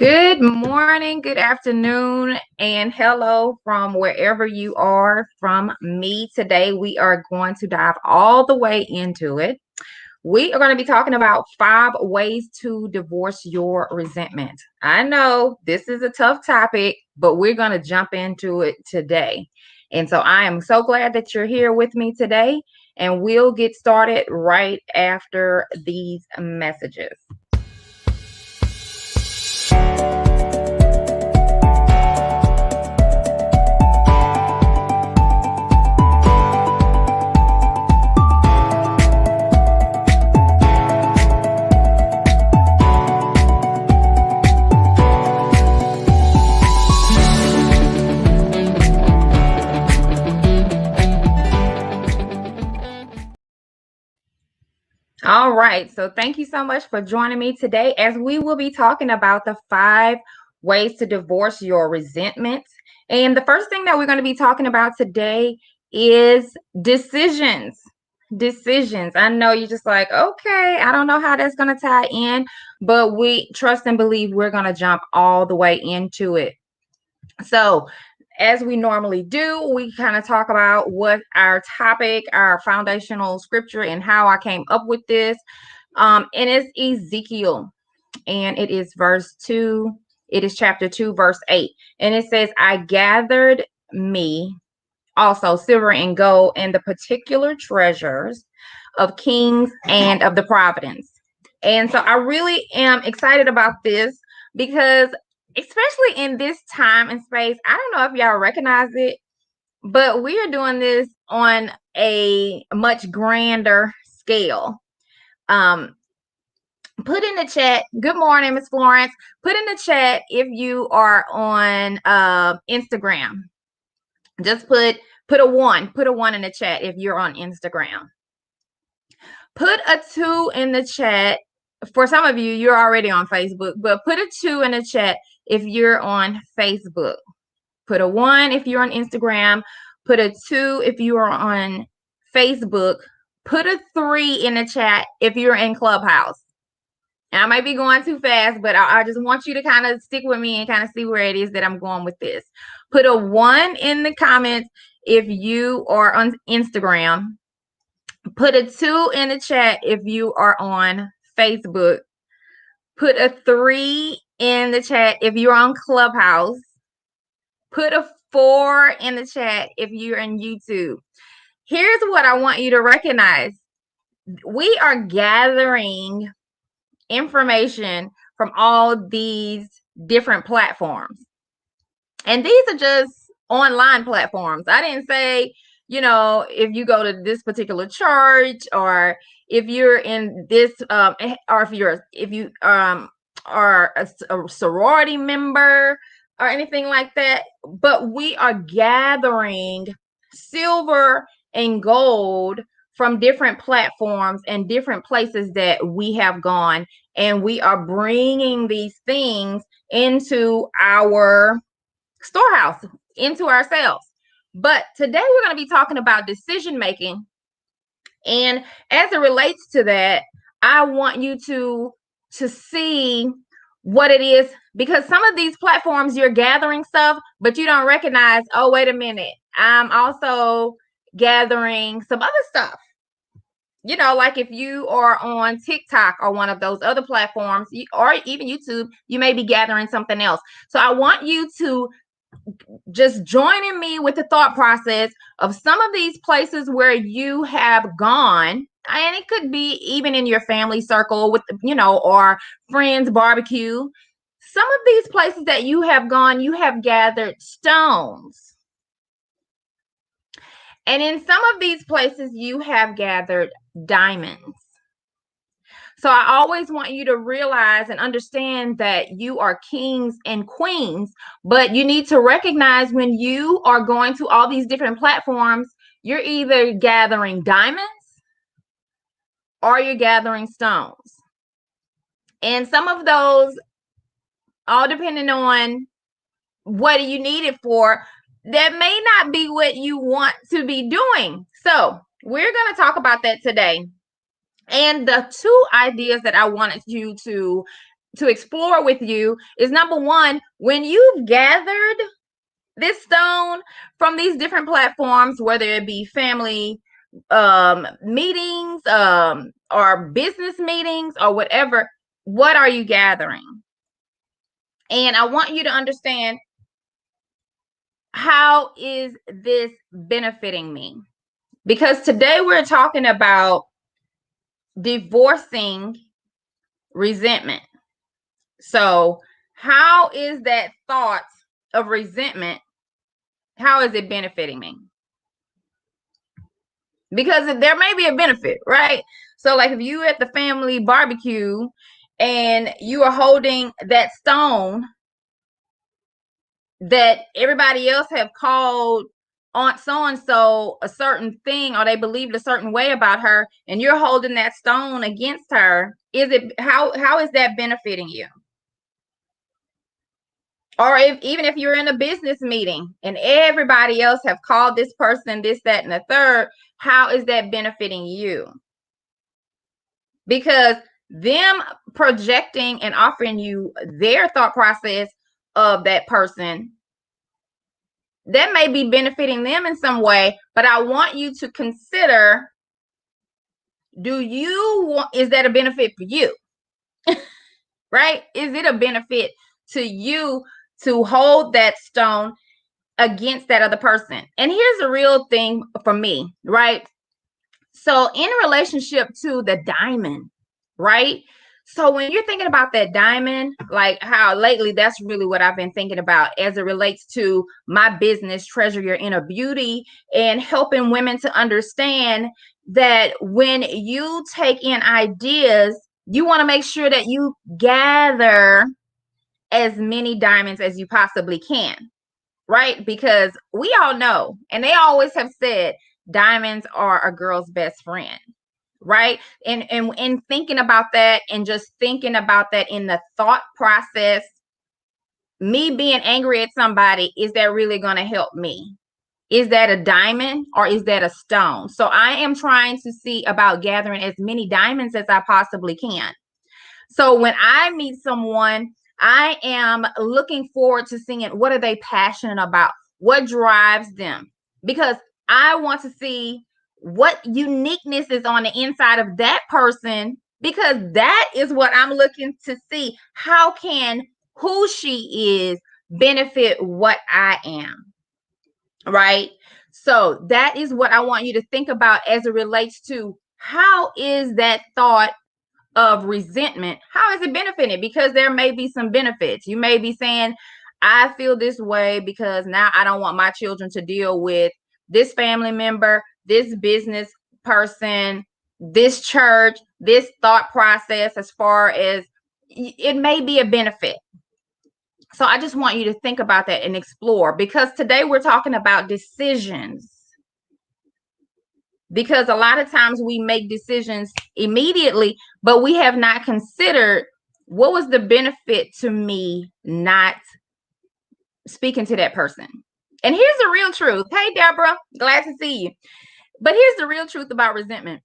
Good morning, good afternoon, and hello from wherever you are from me. Today, we are going to dive all the way into it. We are going to be talking about 5 ways to divorce your resentment. I know this is a tough topic, but we're going to jump into it today. And so I am so glad that you're here with me today, and we'll get started right after these messages. All right. So thank you so much for joining me today as we will be talking about the 5 ways to divorce your resentments. And the first thing that we're going to be talking about today is decisions. Decisions. I know you're just like, okay, I don't know how that's going to tie in, but we trust and believe we're going to jump all the way into it. So, as we normally do, we kind of talk about what our topic, our foundational scripture, and how I came up with this. And it's Ezekiel, and it is verse 2. It is chapter 2, verse 8. And it says, I gathered me also silver and gold and the particular treasures of kings and of the providence. And so I really am excited about this because especially in this time and space, I don't know if y'all recognize it, but we are doing this on a much grander scale. Put in the chat, good morning, Miss Florence. Put in the chat if you are on Instagram. Just put a 1. Put a 1 in the chat if you're on Instagram. Put a 2 in the chat. For some of you, you're already on Facebook, but put a 2 in the chat if you're on Facebook. Put a 1 if you're on Instagram. Put a 2 if you are on Facebook. Put a 3 in the chat if you're in Clubhouse. And I might be going too fast, but I just want you to kind of stick with me and kind of see where it is that I'm going with this. Put a 1 in the comments if you are on Instagram. Put a 2 in the chat if you are on Facebook. Put a 3 in the chat if you're on Clubhouse. Put a 4 in the chat if you're in YouTube. Here's what I want you to recognize. We are gathering information from all these different platforms. And these are just online platforms. I didn't say, if you go to this particular church or if you're in this, or if you are a sorority member or anything like that, but we are gathering silver and gold from different platforms and different places that we have gone, and we are bringing these things into our storehouse, into ourselves. But today we're going to be talking about decision making, and as it relates to that, I want you to see what it is, because some of these platforms you're gathering stuff, but you don't recognize, oh, wait a minute, I'm also gathering some other stuff. Like if you are on TikTok or one of those other platforms, or even YouTube, you may be gathering something else. So I want you to just join in me with the thought process of some of these places where you have gone. And it could be even in your family circle with, or friends barbecue. Some of these places that you have gone, you have gathered stones. And in some of these places, you have gathered diamonds. So I always want you to realize and understand that you are kings and queens, but you need to recognize when you are going to all these different platforms, you're either gathering diamonds or you're gathering stones. And some of those, all depending on what you need it for, that may not be what you want to be doing. So we're going to talk about that today. And the 2 ideas that I wanted you to to explore with you is, number one, when you've gathered this stone from these different platforms, whether it be family meetings or business meetings or whatever, what are you gathering? And I want you to understand, how is this benefiting me? Because today we're talking about divorcing resentment. So how is that thought of resentment, how is it benefiting me? Because there may be a benefit, right? So like if you at the family barbecue and you are holding that stone that everybody else have called Aunt so-and-so a certain thing, or they believed a certain way about her, and you're holding that stone against her, how is that benefiting you? Or even if you're in a business meeting and everybody else have called this person this, that, and the third, how is that benefiting you? Because them projecting and offering you their thought process of that person, that may be benefiting them in some way, but I want you to consider, is that a benefit for you? Right? Is it a benefit to you to hold that stone against that other person? And here's the real thing for me, right? So in relationship to the diamond, right? So when you're thinking about that diamond, like how lately, that's really what I've been thinking about as it relates to my business, Treasure Your Inner Beauty, and helping women to understand that when you take in ideas, you want to make sure that you gather as many diamonds as you possibly can, right? Because we all know, and they always have said, diamonds are a girl's best friend, right? And thinking about that, and just thinking about that in the thought process, me being angry at somebody, is that really going to help me? Is that a diamond or is that a stone? So I am trying to see about gathering as many diamonds as I possibly can. So when I meet someone, I am looking forward to seeing what are they passionate about? What drives them? Because I want to see what uniqueness is on the inside of that person, because that is what I'm looking to see. How can who she is benefit what I am? Right? So that is what I want you to think about as it relates to, how is that thought of resentment, how is it benefiting? Because there may be some benefits. You may be saying, I feel this way because now I don't want my children to deal with this family member, this business person, this church, this thought process. As far as it may be a benefit. So I just want you to think about that and explore, because today we're talking about decisions. Because a lot of times we make decisions immediately, but we have not considered, what was the benefit to me not speaking to that person? And here's the real truth. Hey, Deborah, glad to see you. But here's the real truth about resentment.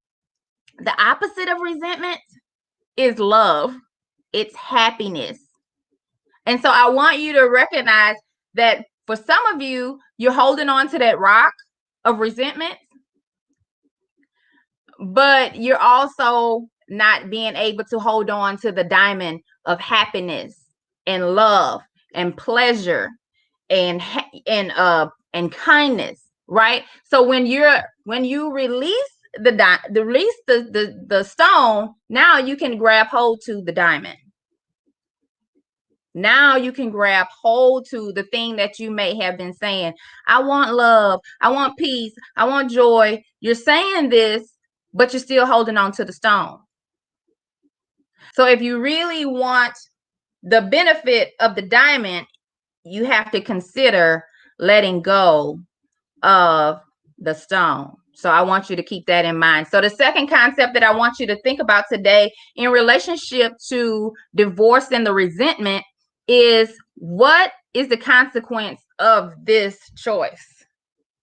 The opposite of resentment is love. It's happiness. And so I want you to recognize that for some of you, you're holding on to that rock of resentment, but you're also not being able to hold on to the diamond of happiness and love and pleasure and kindness, right? So when you release the stone, now you can grab hold to the diamond. Now you can grab hold to the thing that you may have been saying. I want love. I want peace. I want joy. You're saying this, but you're still holding on to the stone. So if you really want the benefit of the diamond, you have to consider letting go of the stone. So I want you to keep that in mind. So the second concept that I want you to think about today in relationship to divorce and the resentment is, what is the consequence of this choice?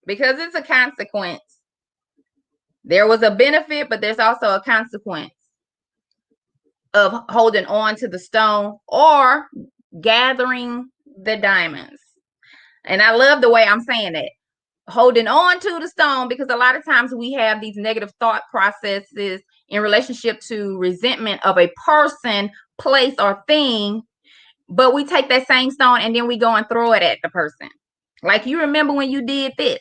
Because it's a consequence. There was a benefit, but there's also a consequence. of holding on to the stone or gathering the diamonds. And I love the way I'm saying it. Holding on to the stone, because a lot of times we have these negative thought processes in relationship to resentment of a person, place, or thing, but we take that same stone and then we go and throw it at the person. Like, you remember when you did this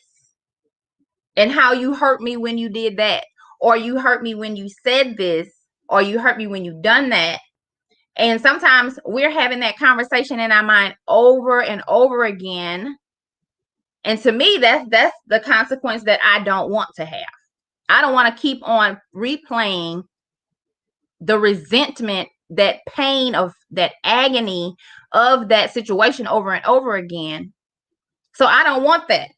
and how you hurt me when you did that, or you hurt me when you said this, or you hurt me when you done that. And sometimes we're having that conversation in our mind over and over again. And to me, that's the consequence that I don't want to have. I don't want to keep on replaying the resentment, that pain, of that agony of that situation over and over again. So I don't want that.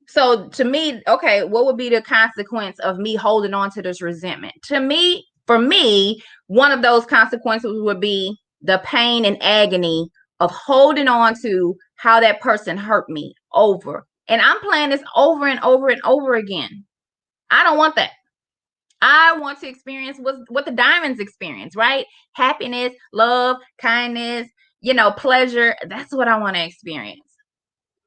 So to me, okay, what would be the consequence of me holding on to this resentment? To me, for me, one of those consequences would be the pain and agony of holding on to how that person hurt me over. And I'm playing this over and over and over again. I don't want that. I want to experience what the diamonds experience, right? Happiness, love, kindness, pleasure. That's what I want to experience.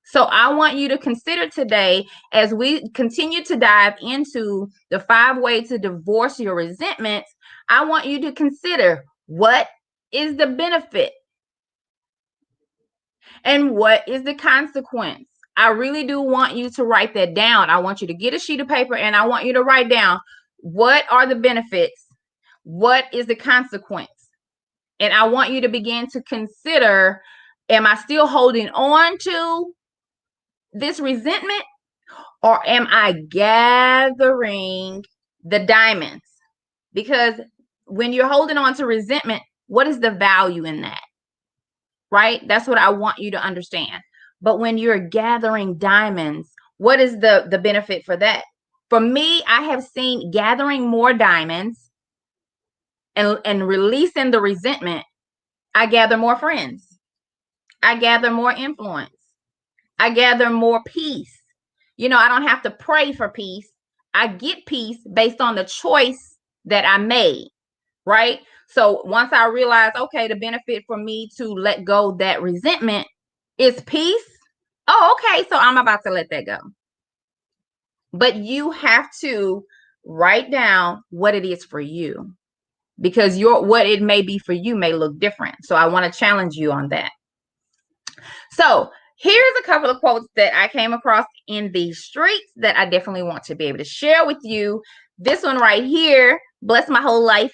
So I want you to consider today, as we continue to dive into the 5 ways to divorce your resentments, I want you to consider, what is the benefit and what is the consequence? I really do want you to write that down. I want you to get a sheet of paper and I want you to write down, what are the benefits? What is the consequence? And I want you to begin to consider, am I still holding on to this resentment, or am I gathering the diamonds? Because when you're holding on to resentment, what is the value in that? Right? That's what I want you to understand. But when you're gathering diamonds, what is the benefit for that? For me, I have seen gathering more diamonds and releasing the resentment. I gather more friends. I gather more influence. I gather more peace. I don't have to pray for peace. I get peace based on the choice that I made, right? So once I realize, okay, the benefit for me to let go that resentment is peace. Oh, okay, so I'm about to let that go. But you have to write down what it is for you, because what it may be for you may look different. So I want to challenge you on that. So here's a couple of quotes that I came across in the streets that I definitely want to be able to share with you. This one right here, bless my whole life.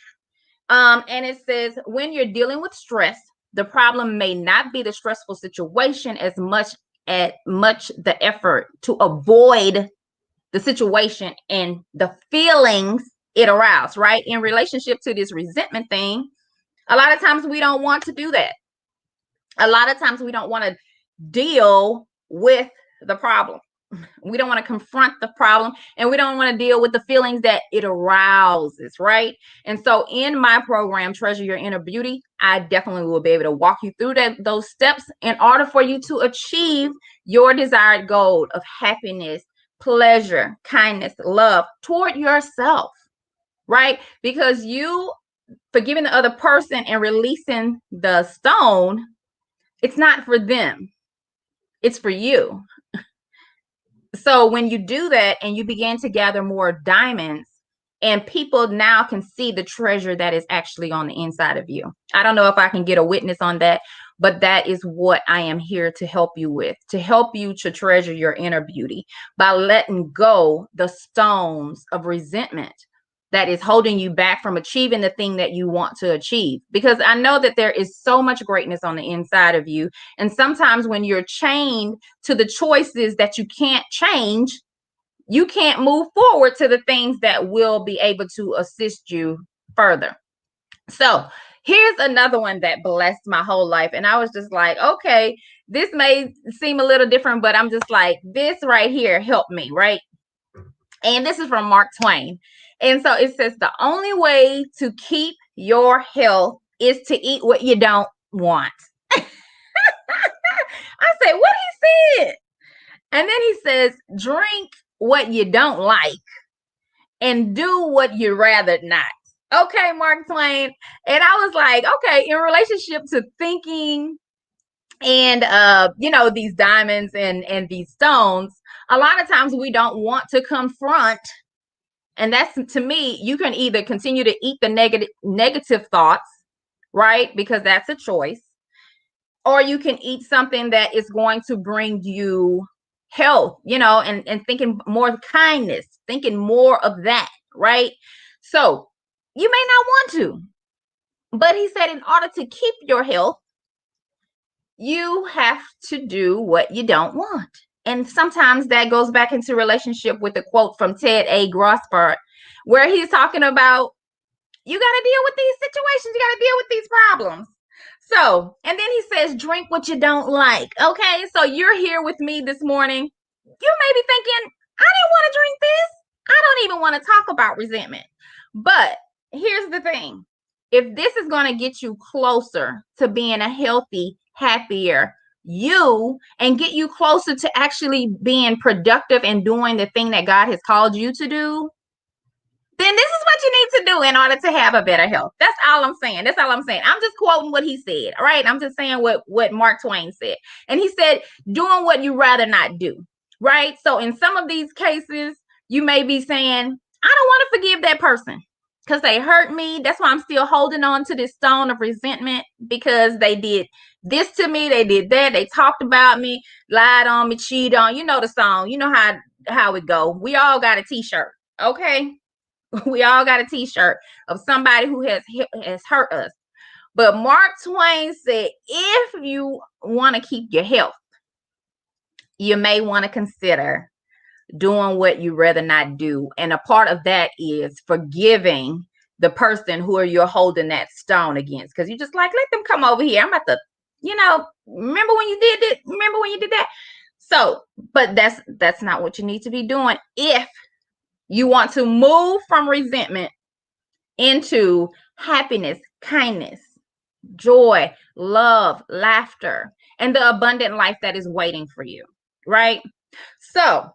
And it says, when you're dealing with stress, the problem may not be the stressful situation as much the effort to avoid the situation and the feelings it arouses, right? In relationship to this resentment thing, a lot of times we don't want to do that. A lot of times we don't want to deal with the problem. We don't want to confront the problem, and we don't want to deal with the feelings that it arouses, right? And so in my program, Treasure Your Inner Beauty, I definitely will be able to walk you through those steps in order for you to achieve your desired goal of happiness, pleasure, kindness, love toward yourself, right? Because you forgiving the other person and releasing the stone, it's not for them. It's for you. So when you do that and you begin to gather more diamonds, and people now can see the treasure that is actually on the inside of you. I don't know if I can get a witness on that, but that is what I am here to help you with, to help you to treasure your inner beauty by letting go the stones of resentment that is holding you back from achieving the thing that you want to achieve. Because I know that there is so much greatness on the inside of you. And sometimes when you're chained to the choices that you can't change, you can't move forward to the things that will be able to assist you further. So here's another one that blessed my whole life. And I was just like, okay, this may seem a little different, but I'm just like, this right here helped me, right? And this is from Mark Twain. And so it says, the only way to keep your health is to eat what you don't want. I said, what he said? And then he says, drink what you don't like and do what you'd rather not. Okay, Mark Twain. And I was like, okay, in relationship to thinking and these diamonds and these stones, a lot of times we don't want to confront. And that's, to me, you can either continue to eat the negative thoughts, right? Because that's a choice. Or you can eat something that is going to bring you health, and thinking more kindness, thinking more of that, right? So you may not want to, but he said in order to keep your health, you have to do what you don't want. And sometimes that goes back into relationship with the quote from Ted A. Grossbart, where he's talking about you got to deal with these situations, you got to deal with these problems. So, and then he says, drink what you don't like. Okay, so you're here with me this morning. You may be thinking, I didn't want to drink this. I don't even want to talk about resentment. But here's the thing, if this is going to get you closer to being a healthy, happier you and get you closer to actually being productive and doing the thing that God has called you to do, then this is what you need to do in order to have a better health. That's all I'm saying. That's all I'm saying. I'm just quoting what he said. All right. I'm just saying what Mark Twain said. And he said, doing what you rather not do. Right. So in some of these cases, you may be saying, I don't want to forgive that person because they hurt me. That's why I'm still holding on to this stone of resentment, because they did this to me. They did that. They talked about me, lied on me, cheated on. You know the song. You know how it go. We all got a t-shirt. Okay. We all got a t-shirt of somebody who has hurt us. But Mark Twain said, if you want to keep your health, you may want to consider doing what you rather not do. And a part of that is forgiving the person who you're holding that stone against. Because you just like, let them come over here. I'm about to, remember when you did it? Remember when you did that? So, but that's not what you need to be doing. If you want to move from resentment into happiness, kindness, joy, love, laughter, and the abundant life that is waiting for you, right? So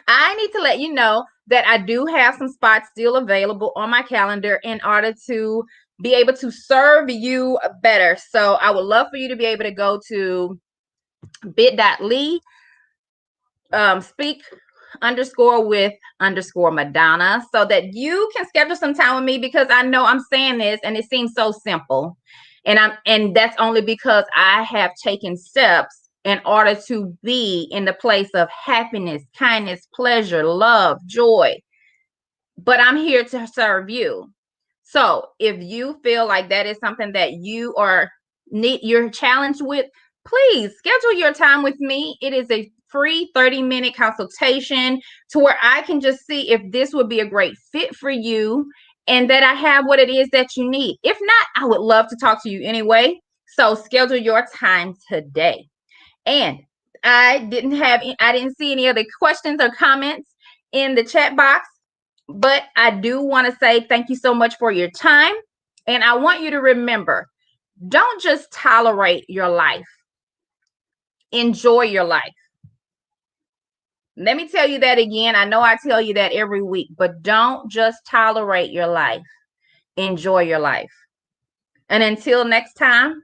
I need to let you know that I do have some spots still available on my calendar in order to be able to serve you better. So I would love for you to be able to go to bit.ly, speak _with _MaDonna, so that you can schedule some time with me, because I know I'm saying this and it seems so simple. And that's only because I have taken steps in order to be in the place of happiness, kindness, pleasure, love, joy. But I'm here to serve you. So if you feel like that is something that you're challenged with, please schedule your time with me. It is a free 30-minute consultation to where I can just see if this would be a great fit for you and that I have what it is that you need. If not, I would love to talk to you anyway. So schedule your time today. And I didn't see any other questions or comments in the chat box, but I do want to say thank you so much for your time. And I want you to remember, don't just tolerate your life. Enjoy your life. Let me tell you that again. I know I tell you that every week, but don't just tolerate your life. Enjoy your life. And until next time.